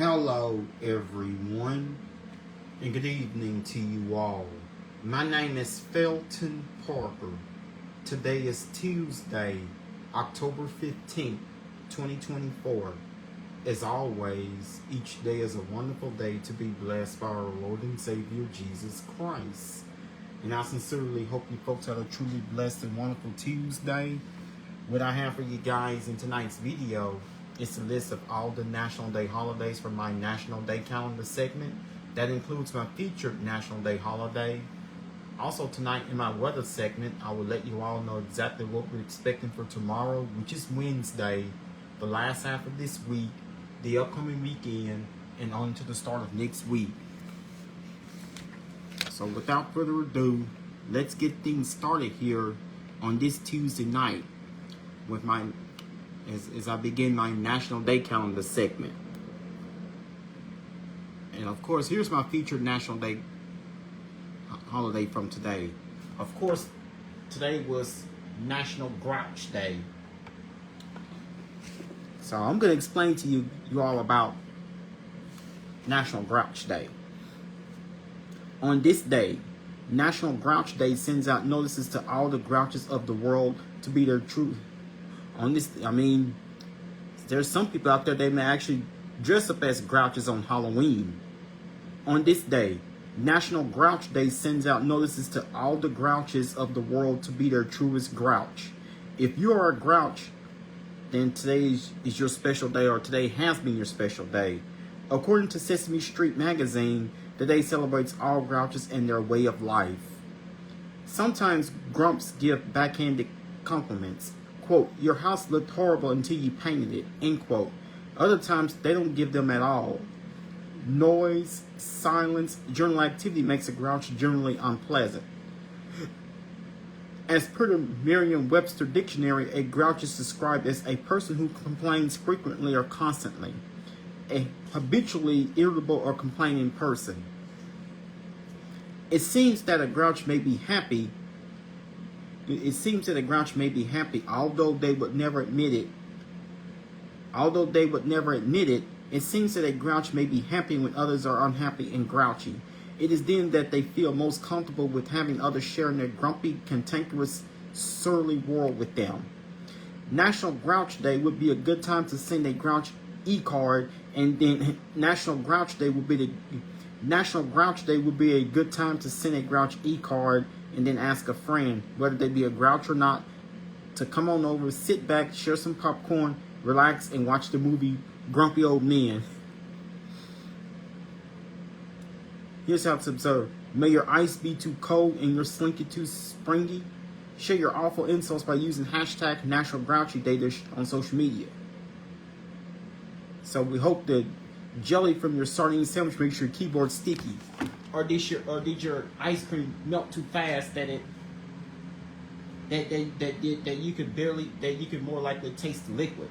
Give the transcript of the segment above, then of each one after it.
Hello, everyone, and good evening to you all. My name is Felton Parker. Today is Tuesday, October 15th, 2024. As always, each day is a wonderful day to be blessed by our Lord and Savior, Jesus Christ. And I sincerely hope you folks had a truly blessed and wonderful Tuesday. What I have for you guys in tonight's video is a list of all the National Day holidays from my National Day calendar segment. That includes my featured National Day holiday. Also tonight in my weather segment, I will let you all know exactly what we're expecting for tomorrow, which is Wednesday, the last half of this week, the upcoming weekend, and on to the start of next week. So without further ado, let's get things started here on this Tuesday night with my as I begin my National Day calendar segment. And of course, here's my featured National Day holiday from today. Of course, today was National Grouch Day. So I'm going to explain to you all about National Grouch Day. On this day, National Grouch Day sends out notices to all the grouches of the world to be their true. On this, there's some people out there, they may actually dress up as grouches on Halloween. On this day, National Grouch Day sends out notices to all the grouches of the world to be their truest grouch. If you are a grouch, then today is your special day, or today has been your special day. According to Sesame Street magazine, the day celebrates all grouches and their way of life. Sometimes grumps give backhanded compliments. Quote, your house looked horrible until you painted it, end quote. Other times, they don't give them at all. Noise, silence, general activity makes a grouch generally unpleasant. As per the Merriam-Webster dictionary, a grouch is described as a person who complains frequently or constantly. A habitually irritable or complaining person. It seems that a grouch may be happy, although they would never admit it. It seems that a grouch may be happy when others are unhappy and grouchy. It is then that they feel most comfortable with having others sharing their grumpy, cantankerous, surly world with them. National Grouch Day would be a good time to send a grouch e-card, and then National Grouch Day would be a good time to send a grouch e-card and then ask a friend, whether they be a grouch or not, to come on over, sit back, share some popcorn, relax, and watch the movie Grumpy Old Men. Here's how to observe. May your ice be too cold and your slinky too springy. Share your awful insults by using hashtag National Grouchy Day on social media. So we hope the jelly from your sardine sandwich makes your keyboard sticky. Or did your ice cream melt too fast that you could more likely taste the liquid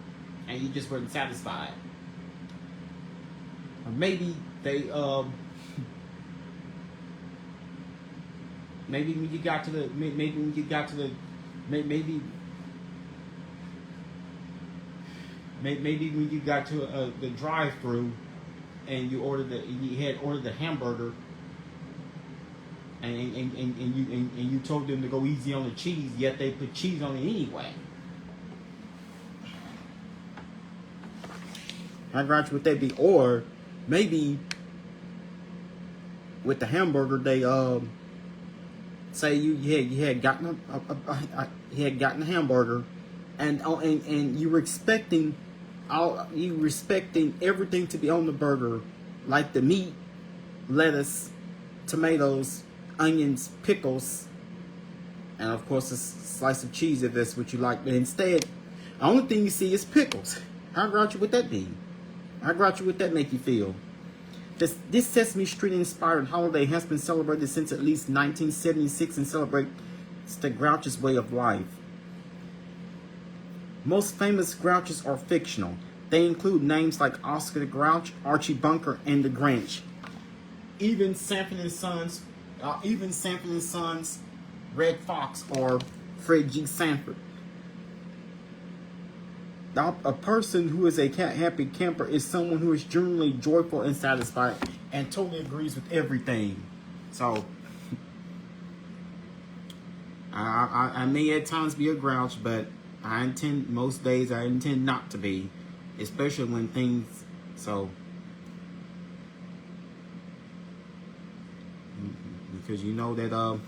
and you just weren't satisfied? Or maybe they maybe when you got to the drive-through and you had ordered the hamburger. And you told them to go easy on the cheese, yet they put cheese on it anyway. How grouchy would that be? Or maybe with the hamburger, they say you had gotten a hamburger, and you were expecting everything to be on the burger, like the meat, lettuce, tomatoes, onions, pickles, and of course a slice of cheese if that's what you like. But instead, the only thing you see is pickles. How grouchy would that be? How grouchy would that make you feel? This Sesame Street inspired holiday has been celebrated since at least 1976 and celebrates the grouch's way of life. Most famous grouches are fictional. They include names like Oscar the Grouch, Archie Bunker, and the Grinch. Even Sanford and Sons, Red Fox, or Fred G. Sanford. A person who is a happy camper is someone who is genuinely joyful and satisfied and totally agrees with everything. So, I may at times be a grouch, but most days I intend not to be, especially when things, so, because you know that,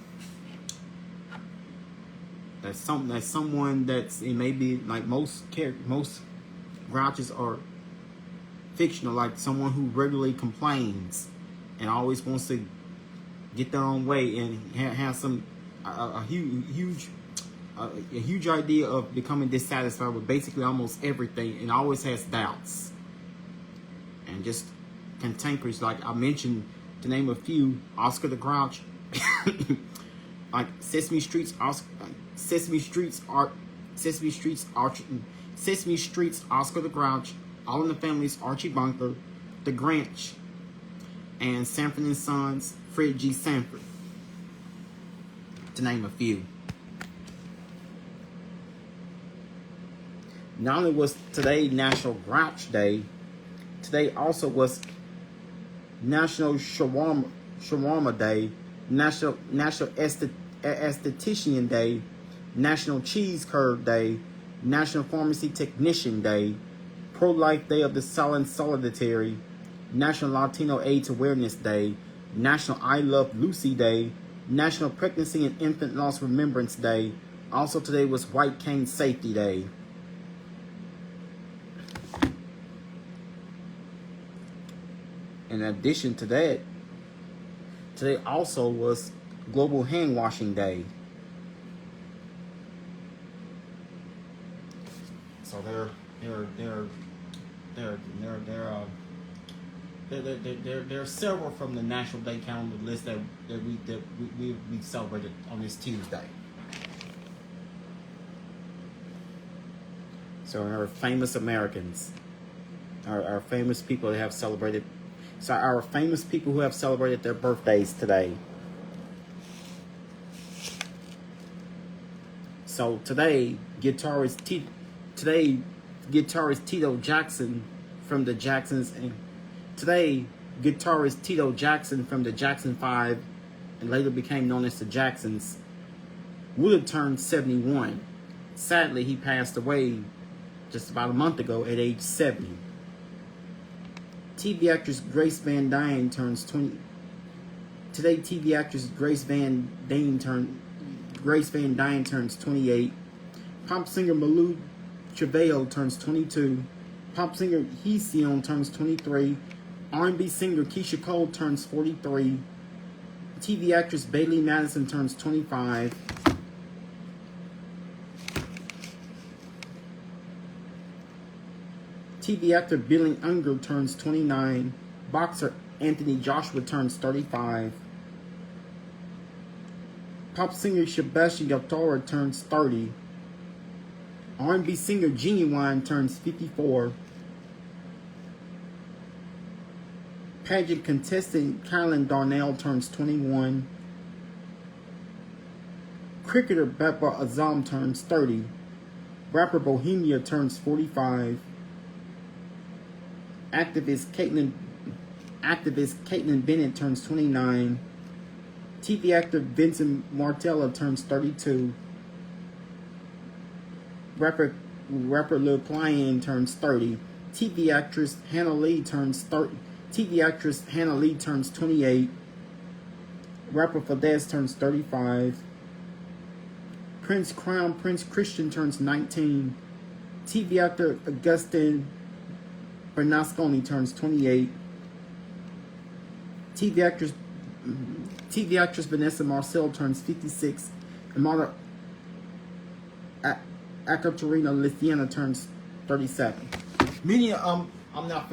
that's someone that's, it may be like most grouches are fictional, like someone who regularly complains and always wants to get their own way and have some a huge idea of becoming dissatisfied with basically almost everything, and always has doubts and just cantankerous. Like I mentioned, to name a few, Oscar the Grouch, like Sesame Street's Oscar the Grouch, All in the Family's Archie Bunker, The Grinch, and Sanford and Sons' Fred G. Sanford, to name a few. Not only was today National Grouch Day, today also was National Shawarma Day, National Esthetician Day, National Cheese Curd Day, National Pharmacy Technician Day, Pro-Life Day of the Silent Solidarity, National Latino AIDS Awareness Day, National I Love Lucy Day, National Pregnancy and Infant Loss Remembrance Day. Also today was White Cane Safety Day. In addition to that, today also was Global Hand Washing Day. So there are several from the National Day calendar list that we celebrated on this Tuesday. So our famous Americans, our famous people that have celebrated. So our famous people who have celebrated their birthdays today. So today, guitarist Tito Jackson from the Jacksons, and today guitarist Tito Jackson from the Jackson 5, and later became known as the Jacksons, would have turned 71. Sadly, he passed away just about a month ago at age 70. TV actress Grace Van Dyne turns 20. Today, TV actress Grace Van Dyne turns 28. Pop singer Malou Travail turns 22. Pop singer Hesion turns 23. R&B singer Keisha Cole turns 43. TV actress Bailey Madison turns 25. TV actor Billy Unger turns 29. Boxer Anthony Joshua turns 35. Pop singer Sebastian Yatara turns 30. R&B singer Genuine turns 54. Pageant contestant Kylan Darnell turns 21. Cricketer Babar Azam turns 30. Rapper Bohemia turns 45. Activist Caitlin Bennett turns 29. TV actor Vincent Martella turns 32. Rapper Lil Klein turns 30. TV actress Hannah Lee turns 30. TV actress Hannah Lee turns 28. Rapper Fadez turns 35. Prince Christian turns 19. TV actor Augustin Bernasconi turns 28. TV actress Vanessa Marcel turns 56. And model Ekaterina Lithiana turns 37. Many I'm not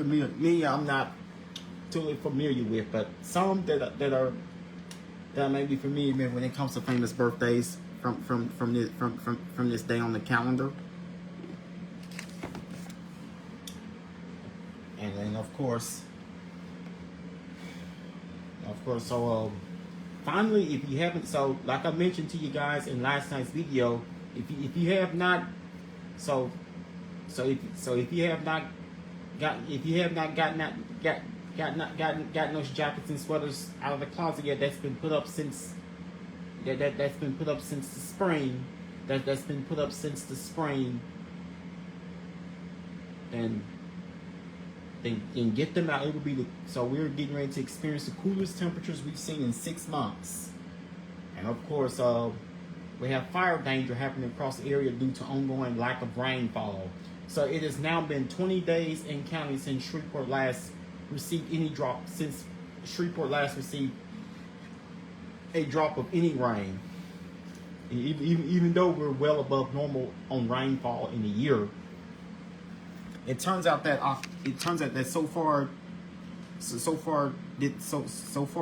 totally familiar with, but some that I may be familiar with when it comes to famous birthdays from this day on the calendar. And then of course, so finally, if you haven't, so like I mentioned to you guys in last night's video, if you have not, so So if you have not gotten those jackets and sweaters out of the closet yet, that's been put up since that's been put up since the spring. That's been put up since the spring. And then get them out. It will be so we're getting ready to experience the coolest temperatures we've seen in 6 months. And of course, we have fire danger happening across the area due to ongoing lack of rainfall. So it has now been 20 days in county since Shreveport last received any drop, since Shreveport last received a drop of any rain. Even though we're well above normal on rainfall in a year, it turns out that so far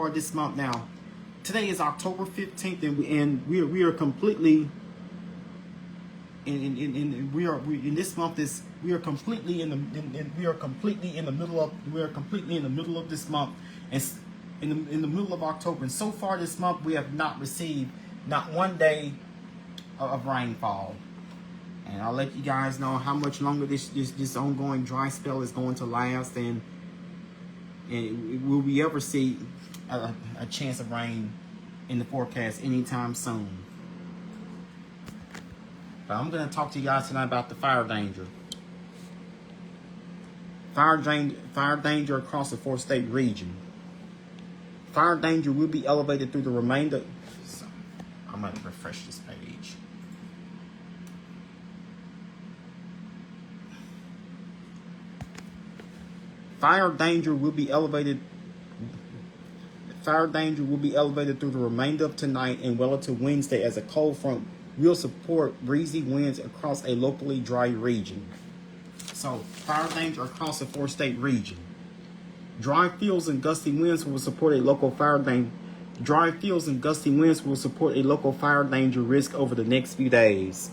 this month now. Today is October 15th, and we are completely in this month we are completely in the middle of this month, and in the middle of October. And so far this month we have not received not one day of rainfall. And I'll let you guys know how much longer this ongoing dry spell is going to last, and will we ever see a chance of rain in the forecast anytime soon. But I'm going to talk to you guys tonight about the fire danger. Fire danger across the 4-state region. Fire danger will be elevated through the remainder. So, I'm going to refresh this page. Fire danger will be elevated through the remainder of tonight and well into Wednesday, as a cold front will support breezy winds across a locally dry region. So, fire danger across the 4-state region. Dry fields and gusty winds will support a local fire danger. Dry fields and gusty winds will support a local fire danger risk over the next few days.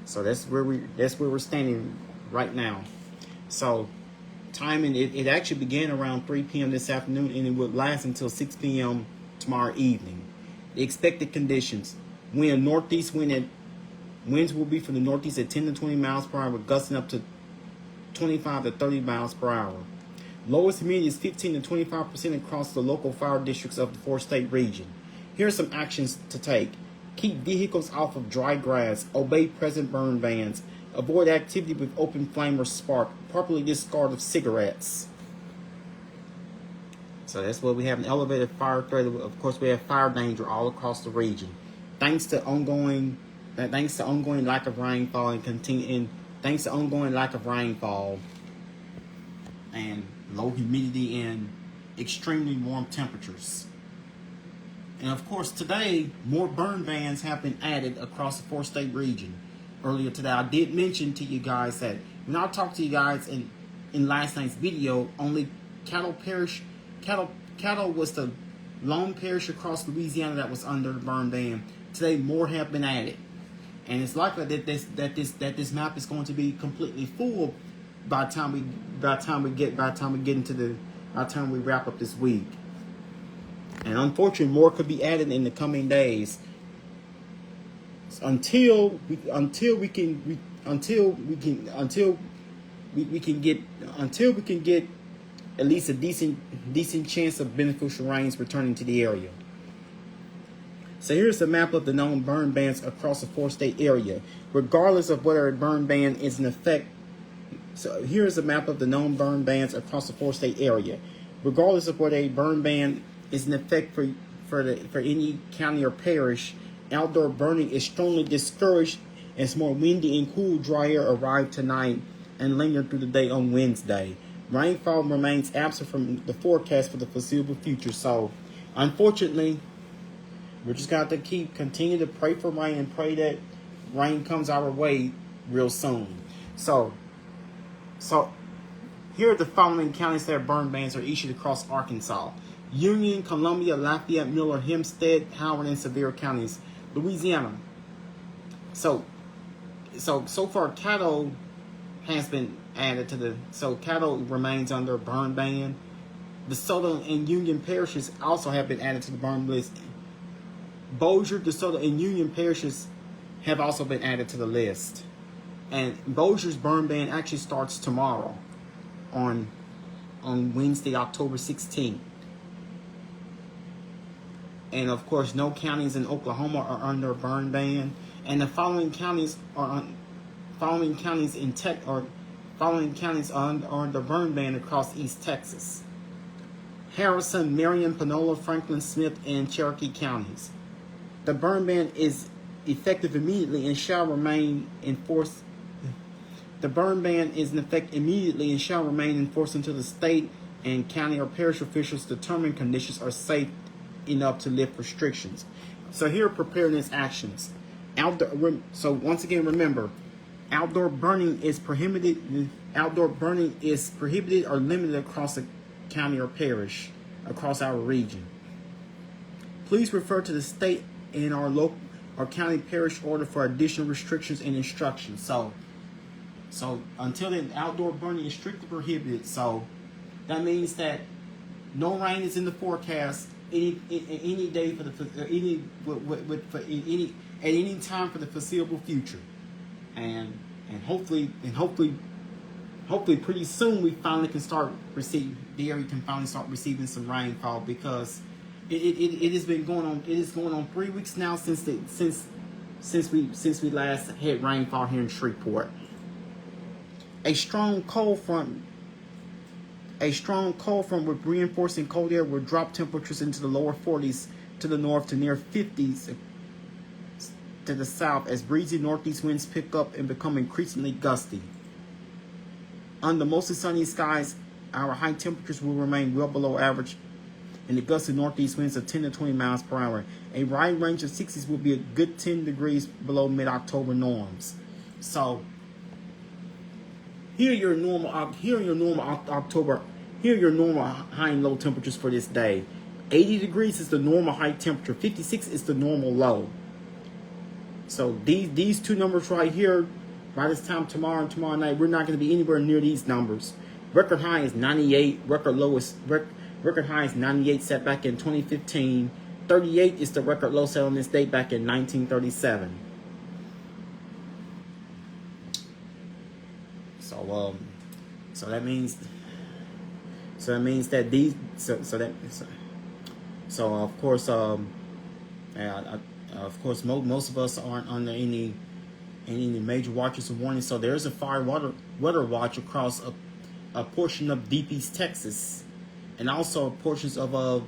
So that's where we're standing right now. So, timing, it actually began around 3 p.m. this afternoon, and it will last until 6 p.m. tomorrow evening. The expected conditions: winds will be from the northeast at 10 to 20 miles per hour, gusting up to 25 to 30 miles per hour. Lowest humidity is 15 to 25% across the local fire districts of the 4-state region. Here are some actions to take. Keep vehicles off of dry grass. Obey present burn bans. Avoid activity with open flame or spark. Properly discard of cigarettes. So that's what we have: an elevated fire threat. Of course, we have fire danger all across the region, thanks to ongoing lack of rainfall and low humidity and extremely warm temperatures. And of course, today more burn bans have been added across the 4-state region. Earlier today, I did mention to you guys that when I talked to you guys in last night's video, only cattle was the lone parish across Louisiana that was under the burn ban. Today, more have been added, and it's likely that this map is going to be completely full by the time we wrap up this week. And unfortunately, more could be added in the coming days. Until we can get at least a decent chance of beneficial rains returning to the area. So here's a map of the known burn bans across the 4-state area, regardless of whether a burn ban is in effect. So here's a map of the known burn bans across the 4-state area, regardless of whether a burn ban is in effect for any county or parish. Outdoor burning is strongly discouraged as more windy and cool dry air arrive tonight and linger through the day on Wednesday. Rainfall remains absent from the forecast for the foreseeable future. So, unfortunately, we're just going to have to continue to pray for rain and pray that rain comes our way real soon. So here are the following counties that burn bans are issued across Arkansas: Union, Columbia, Lafayette, Miller, Hempstead, Howard, and Sevier counties. Louisiana. So far, Caddo has been added to Caddo remains under a burn ban. DeSoto and Union parishes also have been added to the burn list. Bossier, DeSoto, and Union parishes have also been added to the list. And Bossier's burn ban actually starts tomorrow on Wednesday, October 16th. And of course, no counties in Oklahoma are under a burn ban, and the following counties are under burn ban across East Texas: Harrison, Marion, Panola, Franklin, Smith, and Cherokee counties. The burn ban is effective immediately and shall remain in force. The burn ban is in effect immediately and shall remain in force until the state and county or parish officials determine conditions are safe enough to lift restrictions. So here are preparedness actions. So once again, remember, outdoor burning is prohibited. Outdoor burning is prohibited or limited across the county or parish across our region. Please refer to the state and our local or county parish order for additional restrictions and instructions. So until then, outdoor burning is strictly prohibited. So that means that no rain is in the forecast any day for at any time for the foreseeable future, and hopefully pretty soon we finally can start receiving. The area can finally start receiving some rainfall, because it has been going on. It is going on 3 weeks now since we last had rainfall here in Shreveport. A strong cold front with reinforcing cold air will drop temperatures into the lower 40s to the north to near 50s to the south as breezy northeast winds pick up and become increasingly gusty. Under mostly sunny skies, our high temperatures will remain well below average, and the gusty northeast winds of 10 to 20 miles per hour. A wide range of 60s will be a good 10 degrees below mid-October norms. So here are your normal high and low temperatures for this day. 80 degrees is the normal high temperature. 56 is the normal low. So these two numbers right here, by this time tomorrow and tomorrow night, we're not going to be anywhere near these numbers. Record high is 98. Record high is 98 set back in 2015. 38 is the record low set on this date back in 1937. So that means that these of course most of us aren't under any major watches or warnings. So there's a fire weather watch across a portion of deep East Texas, and also portions of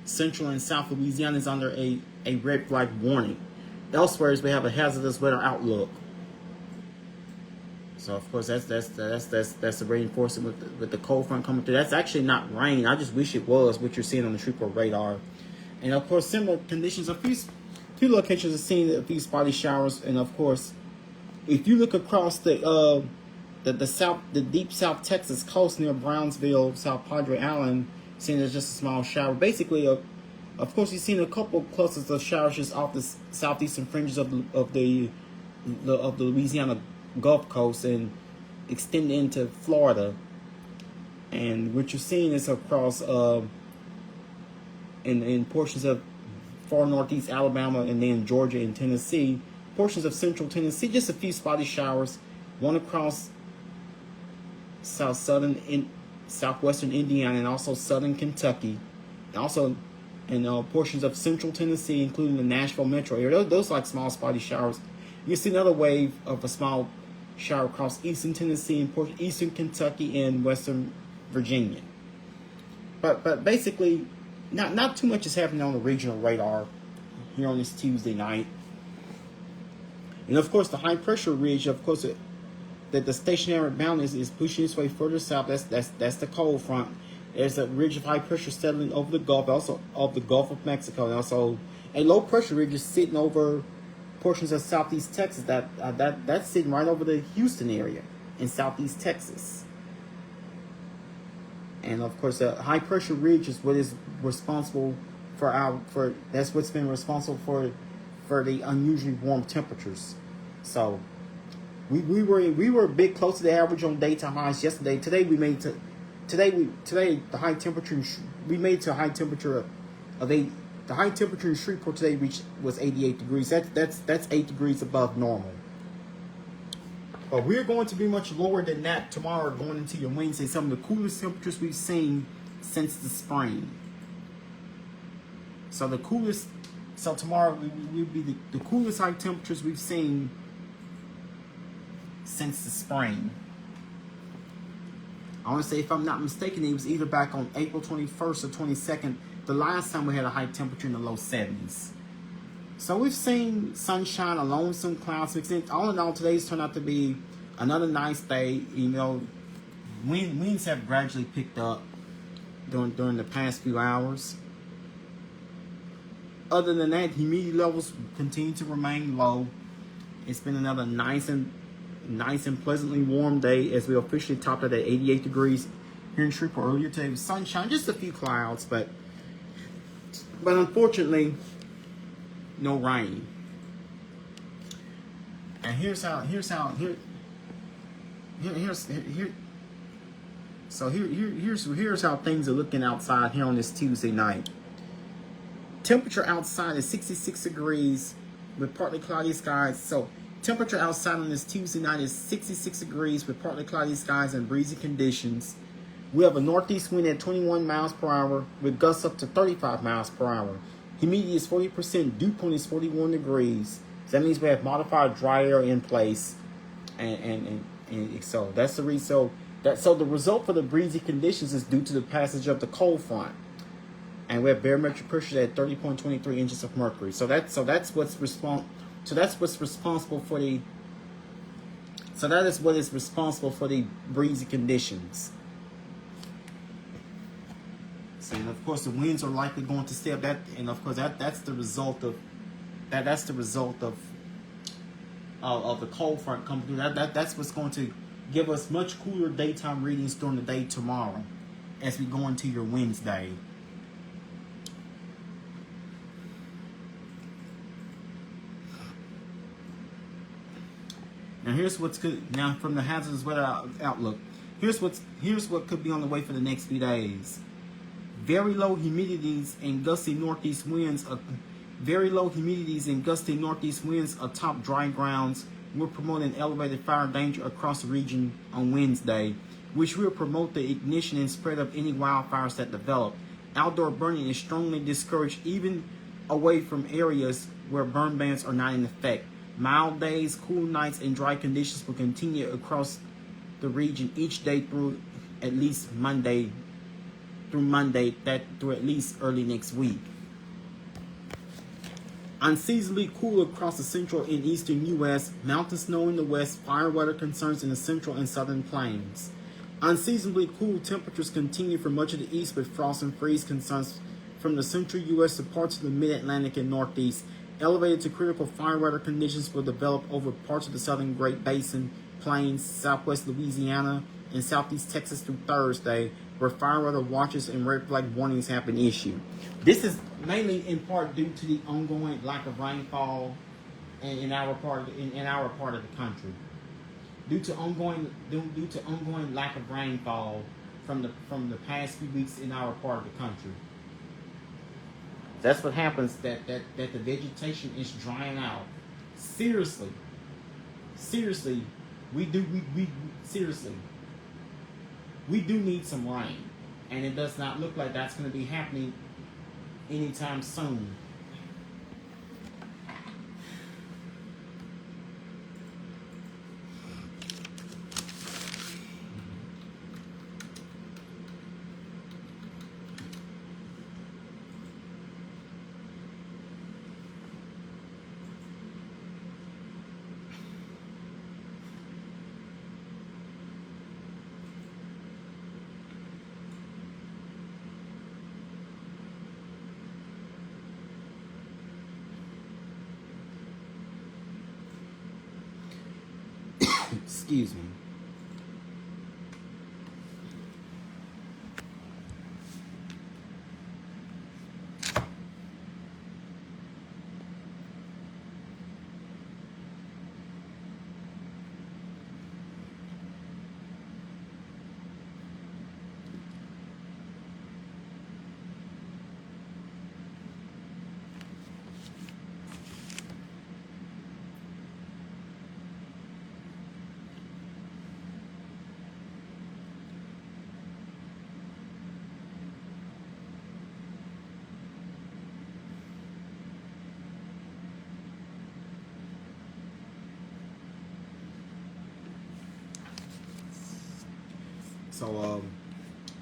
central and south Louisiana is under a red flag warning. Elsewhere, we have a hazardous weather outlook. So of course that's the reinforcement with the cold front coming through. That's actually not rain. I just wish it was what you're seeing on the Shreveport radar. And of course, similar conditions. A few locations are seeing a few spotty showers. And of course, if you look across the deep South Texas coast near Brownsville, South Padre Island, seeing there's just a small shower. Basically, of course, you've seen a couple clusters of showers just off the southeastern fringes of the Louisiana Gulf Coast and extend into Florida. And what you're seeing is across in portions of far northeast Alabama, and then Georgia and Tennessee, portions of central Tennessee, just a few spotty showers, one across southwestern Indiana, and also southern Kentucky, and also in portions of central Tennessee, including the Nashville metro area. Those are like small spotty showers. You see another wave of a small shower across eastern Tennessee and eastern Kentucky and western Virginia. But basically, not too much is happening on the regional radar here on this Tuesday night. And of course, the high pressure ridge, of course, that the stationary bound is pushing its way further south. That's the cold front. There's a ridge of high pressure settling over the Gulf, also of the Gulf of Mexico, and also a low pressure ridge is sitting over portions of southeast Texas. That's sitting right over the Houston area in southeast Texas. And of course, the high pressure ridge is what is responsible that's what's been responsible for the unusually warm temperatures. So we were a bit close to the average on daytime highs yesterday. Today the high temperature we made to a high temperature of 8. The high temperature in Shreveport today was 88 degrees. That's 8 degrees above normal. But we're going to be much lower than that tomorrow going into your Wednesday. Some of the coolest temperatures we've seen since the spring. So the coolest, so tomorrow will be the coolest high temperatures we've seen since the spring. I want to say, if I'm not mistaken, it was either back on April 21st or 22nd, the last time we had a high temperature in the low 70s. So we've seen sunshine along some clouds. All in all, today's turned out to be another nice day. You know, winds have gradually picked up during the past few hours. Other than that, humidity levels continue to remain low. It's been another nice and pleasantly warm day as we officially topped out at 88 degrees here in Shreveport earlier today. With sunshine, just a few clouds, but unfortunately, no rain. And here's how things are looking outside here on this Tuesday night. Temperature outside is 66 degrees with partly cloudy skies. So temperature outside on this Tuesday night is 66 degrees with partly cloudy skies and breezy conditions. We have a northeast wind at 21 miles per hour with gusts up to 35 miles per hour. Humidity is 40%. Dew point is 41 degrees. So that means we have modified dry air in place. And so that's the reason. So the result for the breezy conditions is due to the passage of the cold front. And we have barometric pressure at 30.23 inches of mercury. So that's what's responsible for the. So that is what is responsible for the breezy conditions. So, and of course, the winds are likely going to stay up. And of course, that's the result of that. That's the result of the cold front coming through. That's what's going to give us much cooler daytime readings during the day tomorrow, as we go into your Wednesday. Now here's what's good. Now from the hazardous weather outlook, here's what could be on the way for the next few days. Very low humidities and gusty northeast winds. Atop dry grounds will promote an elevated fire danger across the region on Wednesday, which will promote the ignition and spread of any wildfires that develop. Outdoor burning is strongly discouraged, even away from areas where burn bans are not in effect. Mild days, cool nights, and dry conditions will continue across the region each day through at least Monday, through at least early next week. Unseasonably cool across the central and eastern U.S., mountain snow in the west, fire weather concerns in the central and southern plains. Unseasonably cool temperatures continue for much of the east with frost and freeze concerns from the central U.S. to parts of the mid-Atlantic and northeast. Elevated to critical fire weather conditions will develop over parts of the southern Great Basin, plains, southwest Louisiana, and southeast Texas through Thursday, where fire weather watches and red flag warnings have been issued. This is mainly in part due to the ongoing lack of rainfall in our part of the country. Due to ongoing lack of rainfall from the past few weeks in our part of the country. That's what happens, that the vegetation is drying out. Seriously, we do need some rain, and it does not look like that's going to be happening anytime soon. Excuse me.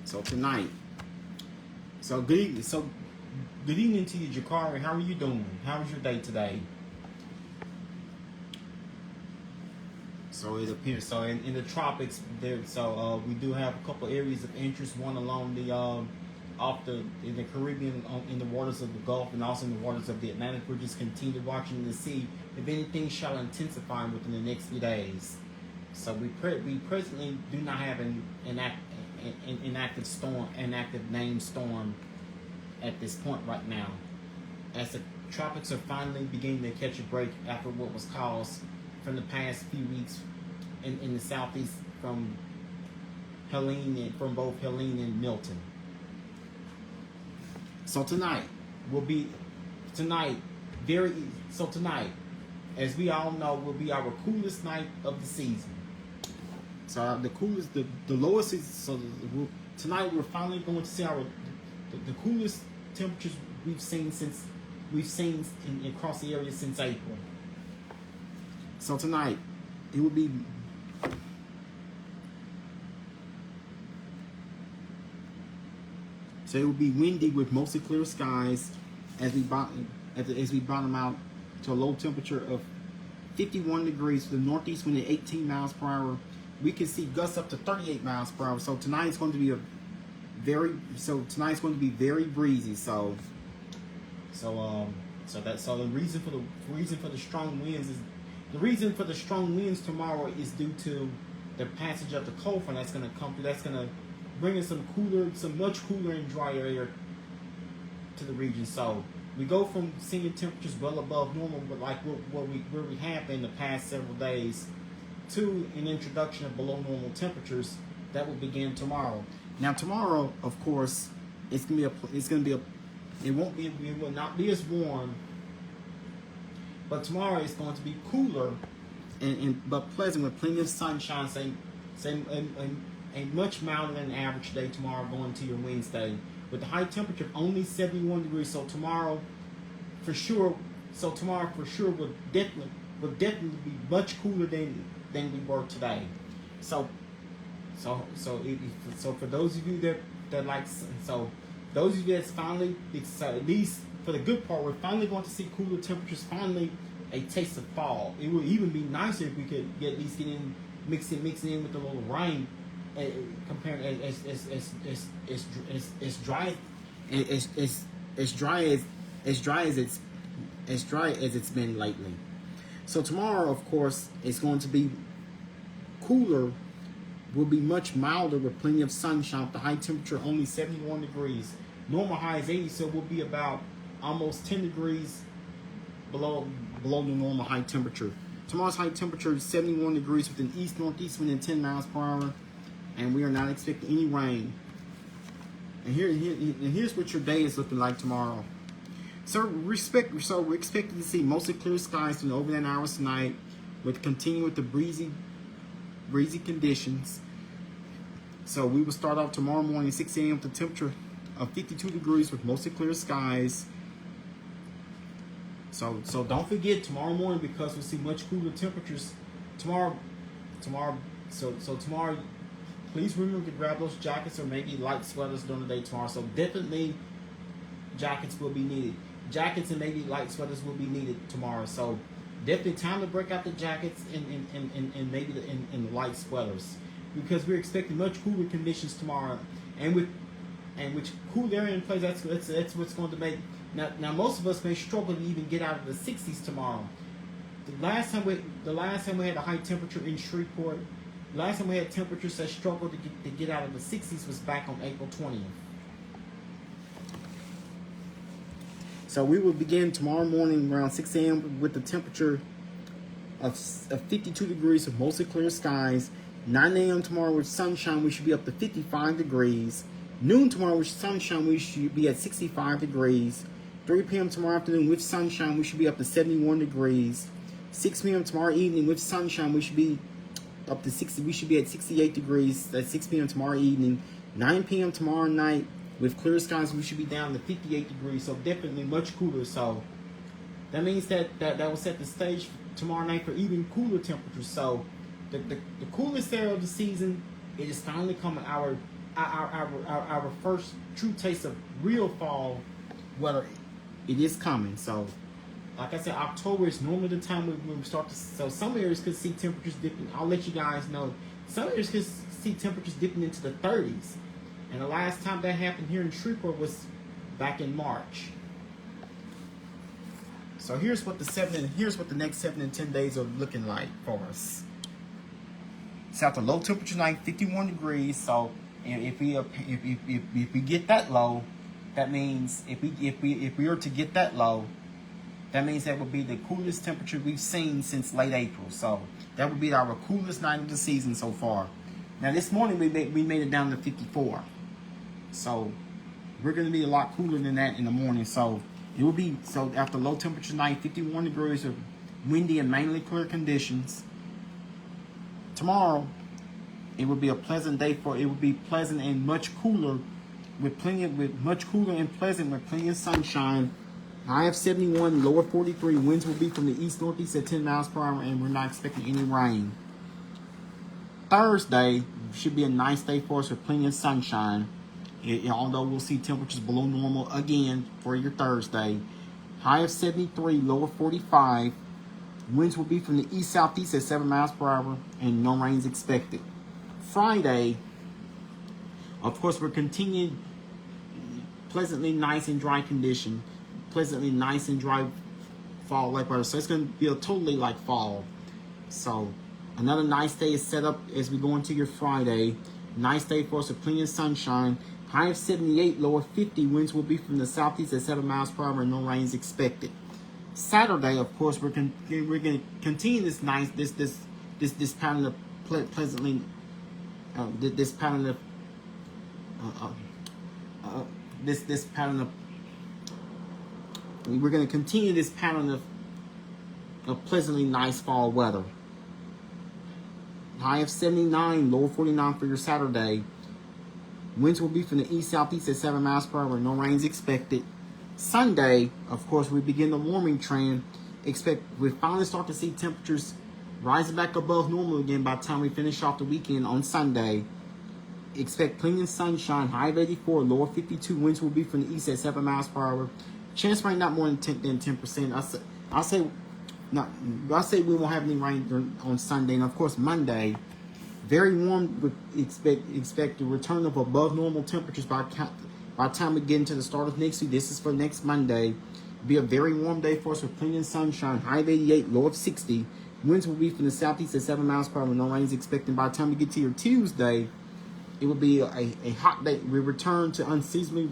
So tonight. So good evening. So good evening to you, Jakari. How are you doing? How was your day today? So it appears. So in the tropics, there. So we do have a couple areas of interest. One along the in the Caribbean, in the waters of the Gulf, and also in the waters of the Atlantic. We're just continue watching to see if anything shall intensify within the next few days. So we presently do not have an active storm, an active named storm at this point right now, as the tropics are finally beginning to catch a break after what was caused from the past few weeks in the southeast from both Helene and Milton. So tonight, as we all know, will be our coolest night of the season. So the coolest, the lowest is, so tonight we're finally going to see the coolest temperatures we've seen across the area since April. So tonight, it will be windy with mostly clear skies as we bottom out to a low temperature of 51 degrees to the northeast wind at 18 miles per hour. We can see gusts up to 38 miles per hour. So tonight's going to be very breezy. So the reason for the strong winds tomorrow is due to the passage of the cold front that's going to come through. That's going to bring in some much cooler and drier air to the region. So we go from seeing temperatures well above normal, but like where we have been the past several days, to an introduction of below normal temperatures that will begin tomorrow. Now tomorrow, of course, it will not be as warm, but tomorrow it's going to be cooler but pleasant with plenty of sunshine. A much milder than average day tomorrow going to your Wednesday, with a high temperature of only 71 degrees. So tomorrow for sure will definitely be much cooler than we were today. So for those of you that like, so those of you that's finally, at least for the good part, we're finally going to see cooler temperatures, finally a taste of fall. It would even be nicer if we could at least get in, mix it in with a little rain, compared as dry as it's been lately. So tomorrow, of course, it's going to be cooler, will be much milder with plenty of sunshine. The high temperature only 71 degrees. Normal high is 80, so we'll be about almost 10 degrees below the normal high temperature. Tomorrow's high temperature is 71 degrees with an east-northeast wind at 10 miles per hour, and we are not expecting any rain. And here's what your day is looking like tomorrow. So we're expecting to see mostly clear skies in overnight hours tonight, with continue with the breezy conditions. So we will start off tomorrow morning 6 a.m. with a temperature of 52 degrees with mostly clear skies. So don't forget tomorrow morning, because we'll see much cooler temperatures tomorrow. So tomorrow, please remember to grab those jackets or maybe light sweaters during the day tomorrow. So definitely jackets will be needed. Jackets and maybe light sweaters will be needed tomorrow. So definitely time to break out the jackets and maybe the light sweaters, because we're expecting much cooler conditions tomorrow. And with cool air in place, that's what's going to make. Now most of us may struggle to even get out of the 60s tomorrow. The last time we had a high temperature in Shreveport, last time we had temperatures that struggled to get out of the 60s was back on April 20th. So we will begin tomorrow morning around 6 a.m. with the temperature of 52 degrees with mostly clear skies. 9 a.m. tomorrow with sunshine, we should be up to 55 degrees. Noon tomorrow with sunshine, we should be at 65 degrees. 3 p.m. tomorrow afternoon with sunshine, we should be up to 71 degrees. 6 p.m. tomorrow evening with sunshine, we should be up to 60. We should be at 68 degrees at 6 p.m. tomorrow evening. 9 p.m. tomorrow night with clear skies, we should be down to 58 degrees. So definitely much cooler. So that means that will set the stage tomorrow night for even cooler temperatures. So the coolest area of the season it is finally coming. Our first true taste of real fall weather. It is coming. So, like I said, October is normally the time when we start to. So some areas could see temperatures dipping. I'll let you guys know. Some areas could see temperatures dipping into the 30s. And the last time that happened here in Shreveport was back in March. So here's what the next 7 and 10 days are looking like for us. It's at the low temperature night, 51 degrees. So if we get that low, that means if we are to get that low, that means that would be the coolest temperature we've seen since late April. So that would be our coolest night of the season so far. Now this morning we made it down to 54. So we're going to be a lot cooler than that in the morning. So it will be, so after low temperature night, 51 degrees of windy and mainly clear conditions. Tomorrow, it will be a pleasant day it will be pleasant and much cooler much cooler and pleasant with plenty of sunshine. High of 71, lower 43. Winds will be from the east-northeast at 10 miles per hour, and we're not expecting any rain. Thursday should be a nice day for us with plenty of sunshine. Although we'll see temperatures below normal again for your Thursday. High of 73, lower 45. Winds will be from the east-southeast at 7 miles per hour, and no rain is expected. Friday, of course, we're continuing pleasantly nice and dry condition. Pleasantly nice and dry fall-like weather. So it's going to be totally like fall. So another nice day is set up as we go into your Friday. Nice day for us with plenty of sunshine. High of 78, lower 50. Winds will be from the southeast at 7 miles per hour, and no rain is expected. Saturday, of course, we're going to continue this nice this pattern of pleasantly this pattern of this pattern of we're going to continue this pattern of pleasantly nice fall weather. High of 79, lower 49 for your Saturday. Winds will be from the east-southeast at 7 miles per hour. No rain is expected. Sunday, of course, we begin the warming trend. We finally start to see temperatures rising back above normal again by the time we finish off the weekend on Sunday. Expect plenty of sunshine. High of 84, lower 52. Winds will be from the east at 7 miles per hour. Chance rain not more than 10%. I say we won't have any rain on Sunday, and of course Monday. Very warm. Would expect the return of above normal temperatures by the time we get into the start of next week. This is for next Monday. Be a very warm day for us with plenty of sunshine. High of 88, low of 60. Winds will be from the southeast at 7 miles per hour. No rain is expected. By the time we get to your Tuesday, it will be a hot day. We return to unseasonably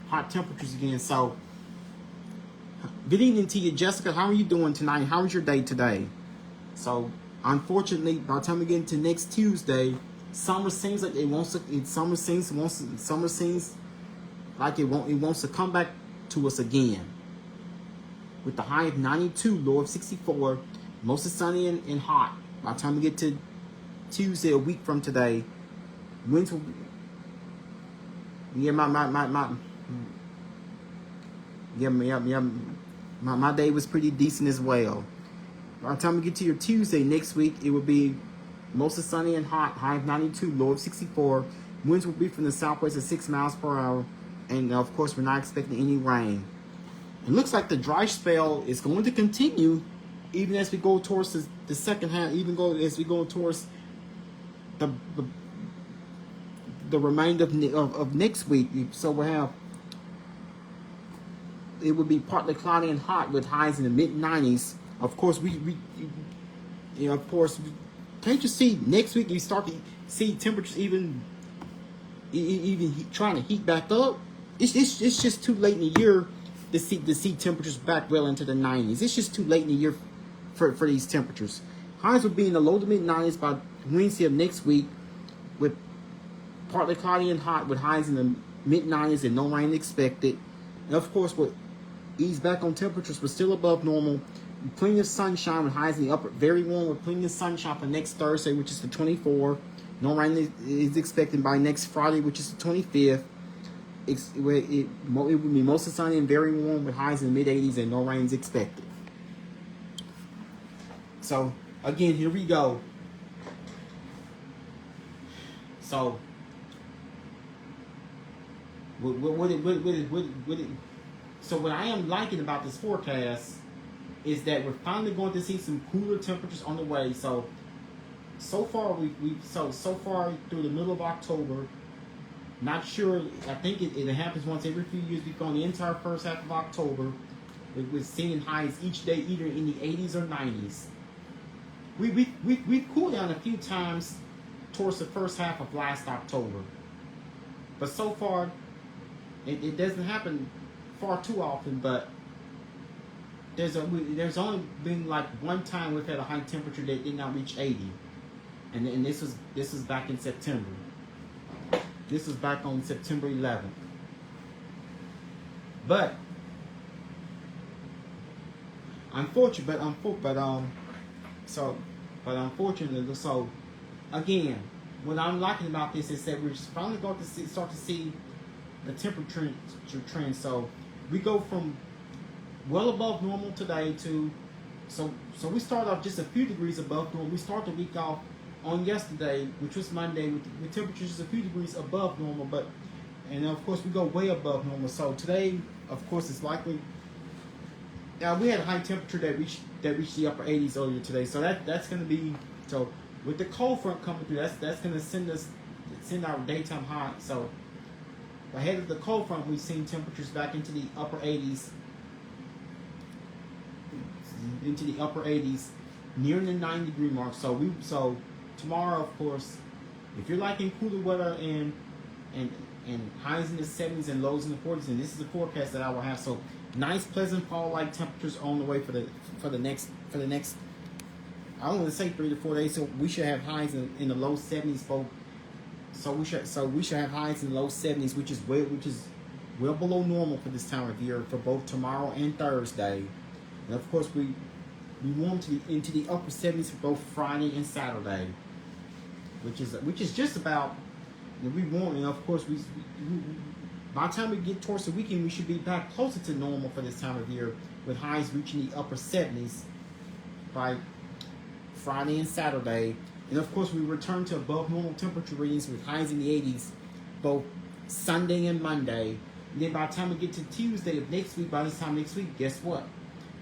hot temperatures again. So, good evening to you, Jessica. How are you doing tonight? How was your day today? So, unfortunately, by the time we get into next Tuesday, summer seems like it wants to come back to us again. With the high of 92, low of 64, mostly sunny and hot. By the time we get to Tuesday, a week from today, winds will my day was pretty decent as well. By the time we get to your Tuesday next week, it will be mostly sunny and hot. High of 92, low of 64. Winds will be from the southwest at 6 miles per hour. And of course, we're not expecting any rain. It looks like the dry spell is going to continue even as we go towards the second half, as we go towards the remainder of next week. So we'll have, it will be partly cloudy and hot with highs in the mid-90s. Of course, can't you see next week you start to see temperatures even trying to heat back up? It's just too late in the year to see temperatures back well into the 90s. It's just too late in the year for these temperatures. Highs will be in the low to mid-90s by Wednesday of next week, with partly cloudy and hot with highs in the mid-90s and no rain expected. And of course, we'll ease back on temperatures, but still above normal. Plenty of sunshine with highs in the upper, very warm with plenty of sunshine for next Thursday, which is the 24th. No rain is expected by next Friday, which is the 25th. It will be mostly sunny and very warm with highs in the mid-80s and no rain is expected. So, again, here we go. So so what I am liking about this forecast is that we're finally going to see some cooler temperatures on the way. So far so far through the middle of October. Not sure. I think it happens once every few years. We've gone the entire first half of October. We're seeing highs each day, either in the 80s or 90s. We cooled down a few times towards the first half of last October, but so far it doesn't happen far too often. But there's only been like one time we've had a high temperature that did not reach 80, and this was back in September. This was back on September 11th. But unfortunately, so again, what I'm liking about this is that we're finally going to start to see the temperature trend. So we go from well above normal today to so we start off just a few degrees above normal. We start the week off on yesterday, which was Monday, with temperatures just a few degrees above normal, and of course we go way above normal. So today, of course, it's likely. Now we had a high temperature that reached the upper 80s earlier today, so that's going to be so. With the cold front coming through, that's going to send our daytime high. So ahead of the cold front, we've seen temperatures back into the upper 80s, nearing the 90-degree mark. So tomorrow, of course, if you're liking cooler weather and highs in the 70s and lows in the 40s, and this is the forecast that I will have. So nice, pleasant fall-like temperatures on the way for the next. I don't want to say 3 to 4 days. So we should have highs in the low 70s, folks. So we should have highs in the low 70s, which is well below normal for this time of year for both tomorrow and Thursday. And of course, we warm into the upper 70s for both Friday and Saturday, which is just about. We warm, and of course we by the time we get towards the weekend, we should be back closer to normal for this time of year, with highs reaching the upper 70s by Friday and Saturday. And of course, we return to above normal temperature readings with highs in the 80s both Sunday and Monday. And then by the time we get to Tuesday of next week, by this time next week, guess what?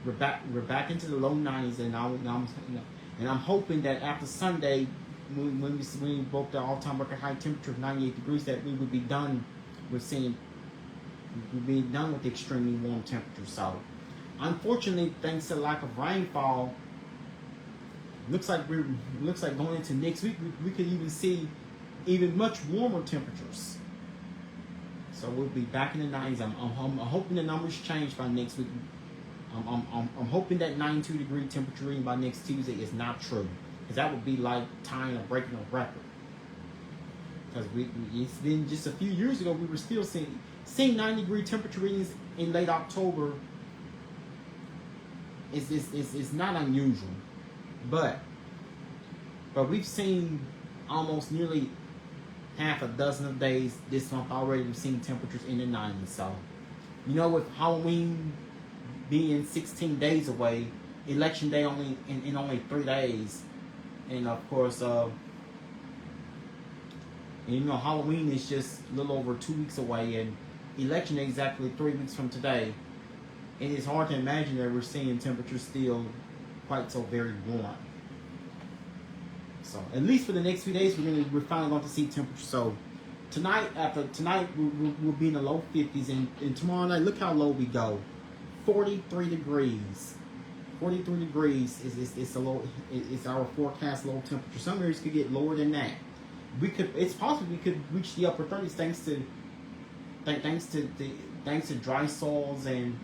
We're back into the low 90s, and I'm hoping that after Sunday, when we broke the all-time record high temperature of 98 degrees, that we would be done with the extremely warm temperature. So, unfortunately, thanks to the lack of rainfall, looks like going into next week, we could even see even much warmer temperatures. So we'll be back in the 90s. I'm hoping the numbers change by next week. I'm hoping that 92-degree temperature reading by next Tuesday is not true, because that would be like tying or breaking a record. Because it's been just a few years ago, we were still seeing 90-degree temperature readings in late October. It's not unusual, but we've seen almost nearly half a dozen of days this month already. We've seen temperatures in the 90s. So, with Halloween being 16 days away, Election Day only in only 3 days, and of course, Halloween is just a little over 2 weeks away, and Election Day is exactly 3 weeks from today. It is hard to imagine that we're seeing temperatures still quite so very warm. So at least for the next few days, we're finally going to see temperatures. So tonight we'll be in the low 50s, and tomorrow night, look how low we go. 43 degrees. 43 degrees is our forecast low temperature. Some areas could get lower than that. It's possible we could reach the upper 30s thanks to dry soils and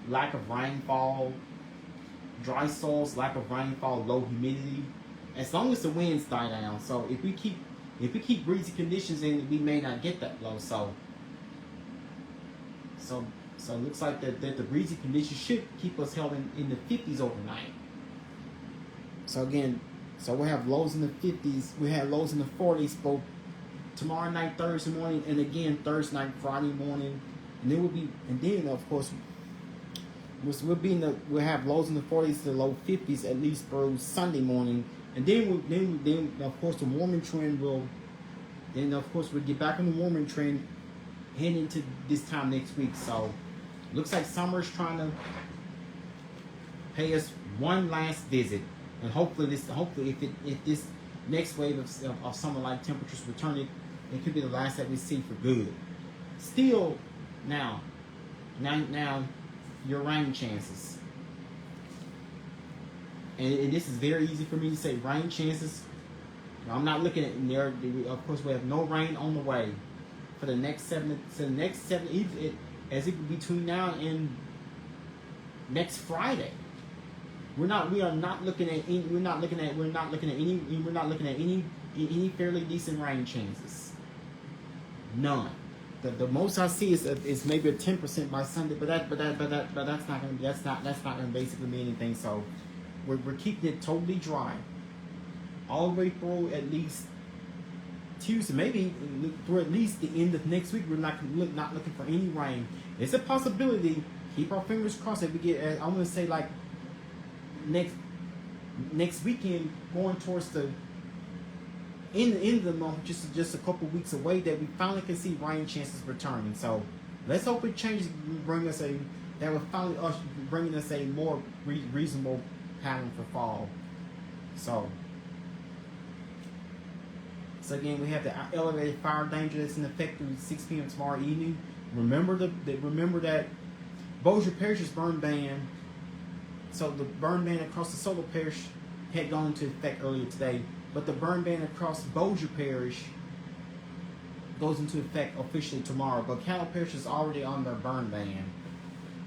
lack of rainfall. Dry soils, lack of rainfall, low humidity. As long as the winds die down. So if we keep breezy conditions, then we may not get that low. So it looks like that the breezy conditions should keep us held in the 50s overnight. So again, we'll have lows in the 50s. We have lows in the 40s both tomorrow night, Thursday morning, and again Thursday night, Friday morning. And then of course we'll have lows in the 40s to low 50s at least through Sunday morning, And then of course the warming trend will. Then of course we'll get back on the warming trend heading into this time next week. So looks like summer's trying to pay us one last visit, and hopefully if this next wave of summer-like temperatures return, it could be the last that we see for good. Still, now your rain chances, and this is very easy for me to say rain chances. I'm not looking at there. Of course, we have no rain on the way for the next 7. As it between now and next Friday. We're not looking at any fairly decent rain chances. None. The most I see is maybe a 10% by Sunday, but that's not gonna basically mean anything. So we're keeping it totally dry all the way through at least Tuesday, maybe through at least the end of next week. We're not looking for any rain. It's a possibility. Keep our fingers crossed that we get. I'm gonna say like next weekend, going towards the end of the month, just a couple weeks away, that we finally can see rain chances returning. So let's hope it changes, bringing us a more reasonable pattern for fall. So again, we have the elevated fire danger that's in effect through 6 p.m. tomorrow evening. Remember that Bossier Parish's burn ban. So the burn ban across the Solar Parish had gone into effect earlier today, but the burn ban across Bossier Parish goes into effect officially tomorrow. But Cattle Parish is already on their burn ban.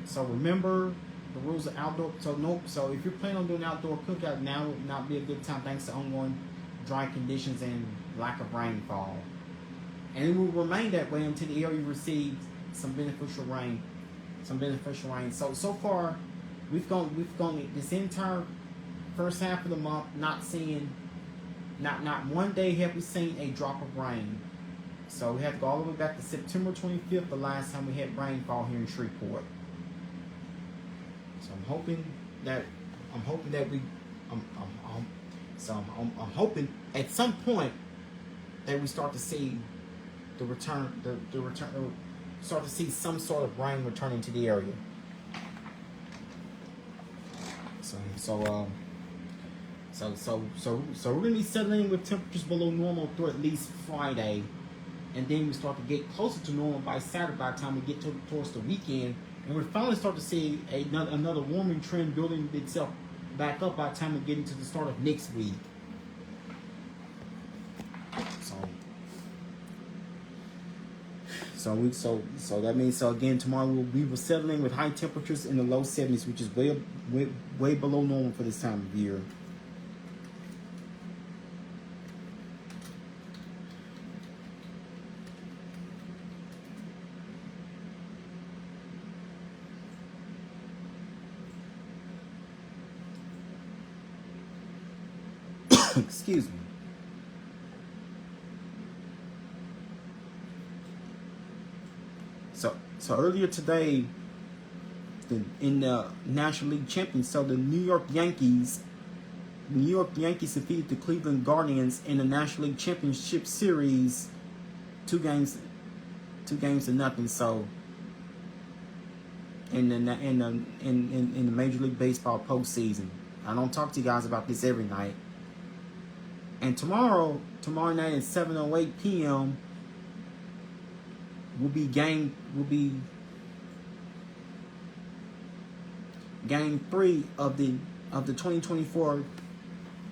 So remember the rules of outdoor. So if you're planning on doing outdoor cookout, now would not be a good time thanks to ongoing dry conditions and lack of rainfall. And it will remain that way until the area receives some beneficial rain. So far, we've gone this entire first half of the month not one day have we seen a drop of rain. So we have to go all the way back to September 25th, the last time we had rainfall here in Shreveport. So I'm hoping at some point that we start to see start to see some sort of rain returning to the area. So we're gonna be settling with temperatures below normal through at least Friday, and then we start to get closer to normal by Saturday. By the time we get towards the weekend, and we finally start to see another warming trend building itself back up by the time we get into the start of next week. So that means again tomorrow we will settling with high temperatures in the low 70s, which is way below normal for this time of year. Excuse me. So earlier today, in the National League Champions, so the New York Yankees defeated the Cleveland Guardians in the National League Championship Series, 2 games to nothing. So in the Major League Baseball postseason, I don't talk to you guys about this every night. And tomorrow night at 7:08 p.m. will be game 3 of the 2024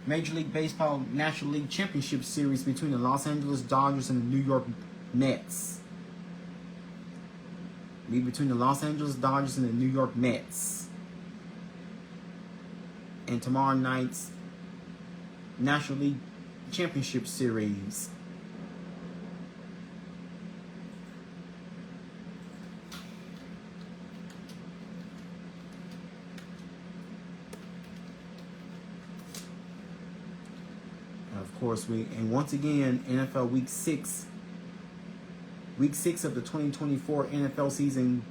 Major League Baseball National League Championship Series between the Los Angeles Dodgers and the New York Mets. Between the Los Angeles Dodgers and the New York Mets. And tomorrow night's National League Championship Series. Of course, once again, NFL Week 6 of the 2024 NFL season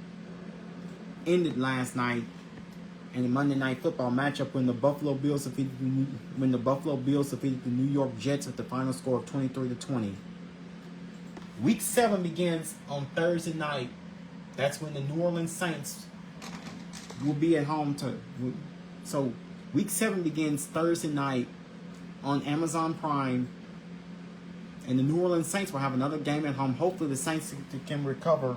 ended last night, and the Monday Night Football matchup when the Buffalo Bills defeated the New York Jets with the final score of 23-20. Week 7 begins on Thursday night. That's when the New Orleans Saints will be at home so Week 7 begins Thursday night on Amazon Prime, and the New Orleans Saints will have another game at home. Hopefully the Saints can recover.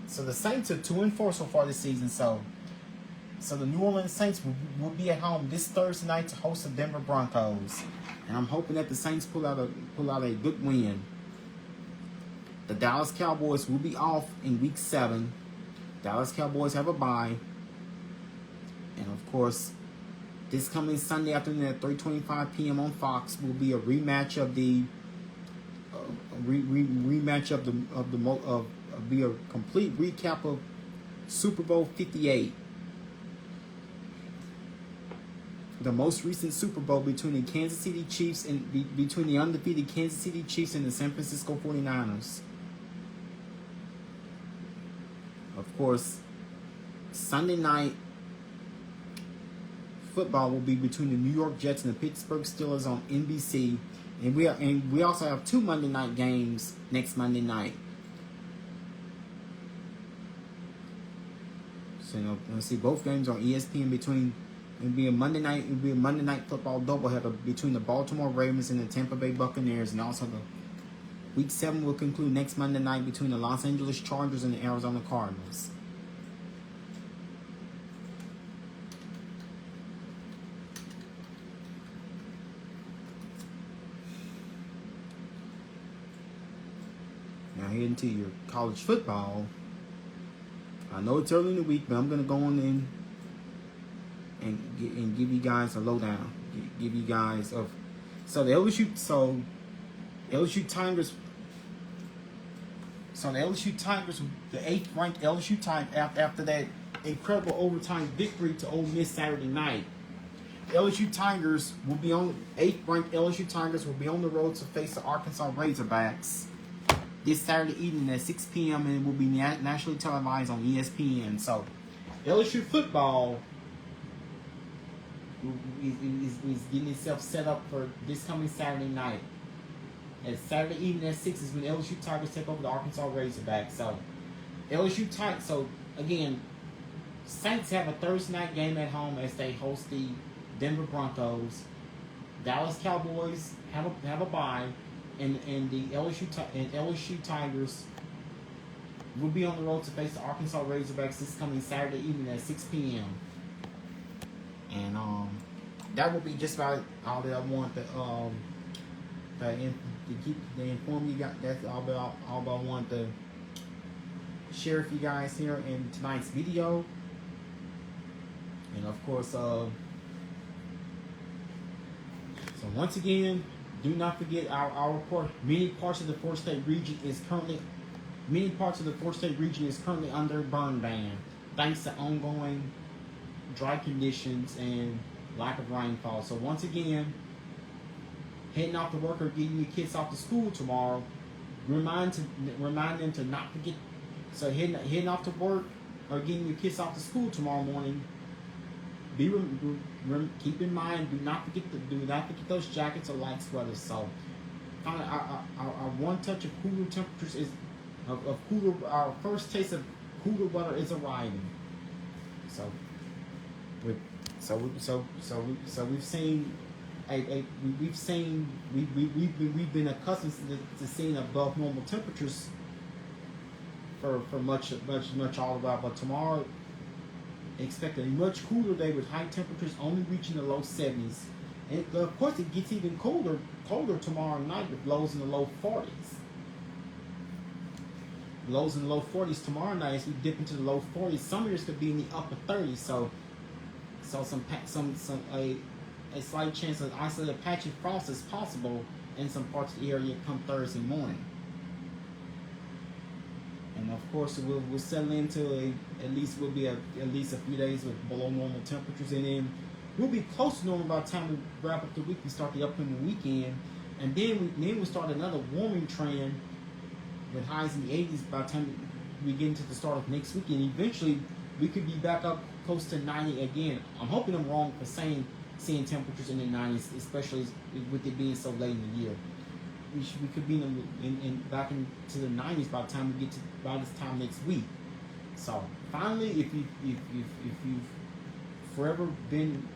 So the Saints are 2-4 so far this season. So the New Orleans Saints will be at home this Thursday night to host the Denver Broncos, and I'm hoping that the Saints pull out a good win. The Dallas Cowboys will be off in Week 7. Dallas Cowboys have a bye. And, of course, this coming Sunday afternoon at 3:25 p.m. on Fox will be a rematch of the be a complete recap of Super Bowl 58. The most recent Super Bowl between the Kansas City Chiefs and between the undefeated Kansas City Chiefs and the San Francisco 49ers. Of course, Sunday night football will be between the New York Jets and the Pittsburgh Steelers on NBC, and we also have 2 Monday night games next Monday night. So let's see, both games on ESPN between. It'll be a Monday night football doubleheader between the Baltimore Ravens and the Tampa Bay Buccaneers, and also the Week 7 will conclude next Monday night between the Los Angeles Chargers and the Arizona Cardinals. Now heading to your college football. I know it's early in the week, but I'm going to go on in and give you guys a lowdown. Give you guys of the LSU Tigers. So the LSU Tigers, the 8th ranked LSU Tigers, after that incredible overtime victory to Ole Miss Saturday night. LSU Tigers will be on 8th ranked LSU Tigers will be on the road to face the Arkansas Razorbacks this Saturday evening at 6 p.m. and it will be nationally televised on ESPN. So LSU football is getting itself set up for this coming Saturday night. And Saturday evening at 6 is when LSU Tigers take over the Arkansas Razorbacks. So so again, Saints have a Thursday night game at home as they host the Denver Broncos. Dallas Cowboys have a bye, and the LSU Tigers will be on the road to face the Arkansas Razorbacks this coming Saturday evening at 6 p.m. And that will be just about all that I want to inform you guys. That's all I want to share with you guys here in tonight's video. And of course, so once again, do not forget our report. Many parts of the four-state region is currently under burn ban, thanks to ongoing dry conditions and lack of rainfall. So once again, heading off to work or getting your kids off to school tomorrow, remind them to not forget. So heading off to work or getting your kids off to school tomorrow morning, keep in mind, do not forget those jackets or light sweaters. So our one touch of cooler temperatures is our first taste of cooler weather is arriving. We've been accustomed to seeing above normal temperatures for much all the while, but tomorrow expect a much cooler day with high temperatures only reaching the low 70s, and of course it gets even colder tomorrow night with lows in the low 40s. Lows in the low 40s tomorrow night as we dip into the low 40s. Some areas could be in the upper 30s. So a slight chance of isolated patchy frost is possible in some parts of the area come Thursday morning. And of course, we'll settle into at least a few days with below normal temperatures, and then we'll be close to normal by the time we wrap up the week. We start the upcoming weekend, and then we'll start another warming trend with highs in the 80s by the time we get into the start of next weekend. Eventually, we could be back up close to 90 again. I'm hoping I'm wrong for seeing temperatures in the 90s, especially with it being so late in the year. We could be back into the 90s by the time we get to by this time next week. So finally, if you've forever been,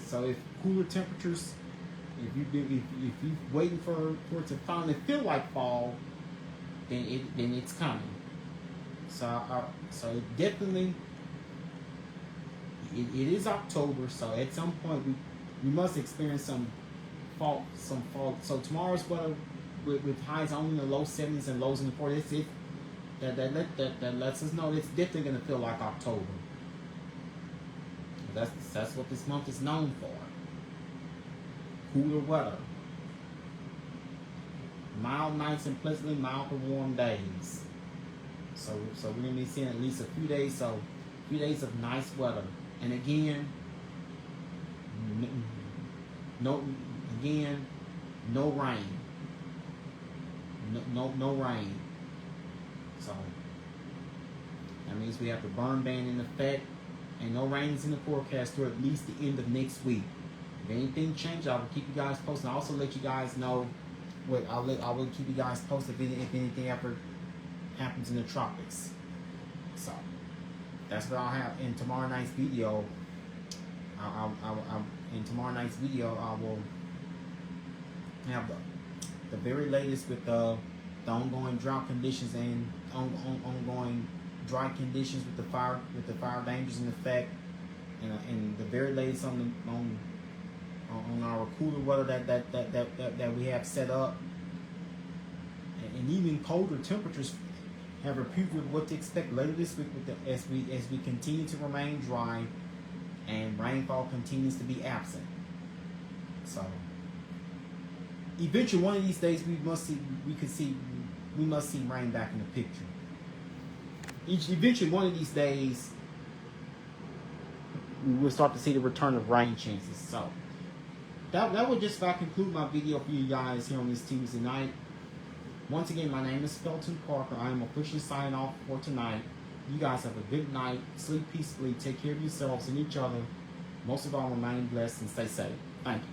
so if cooler temperatures, if you're waiting for it to finally feel like fall, then it's coming. So definitely, it is October. So at some point we must experience some fall. So tomorrow's weather with highs only in the low 70s and lows in the 40s. That lets us know it's definitely going to feel like October. That's what this month is known for. Cooler weather, mild nights and pleasantly mild to warm days. So we're going to be seeing at least a few days. So a few days of nice weather. And again, no rain. No rain. So that means we have the burn ban in effect, and no rain is in the forecast through at least the end of next week. If anything changes, I will keep you guys posted. I'll also let you guys know I will keep you guys posted if anything ever happens in the tropics. So that's what I'll have in tomorrow night's video. In tomorrow night's video, I will have the very latest with the ongoing drought conditions and ongoing dry conditions with the fire dangers in effect, and the very latest on our cooler weather that we have set up, and even colder temperatures have a preview of what to expect later this week as we continue to remain dry and rainfall continues to be absent. So eventually, one of these days, we must see rain back in the picture. Eventually, one of these days, we will start to see the return of rain chances. So that will just about conclude my video for you guys here on this Tuesday night. Once again, my name is Felton Parker. I am officially signing off for tonight. You guys have a good night. Sleep peacefully. Take care of yourselves and each other. Most of all, remain blessed and stay safe. Thank you.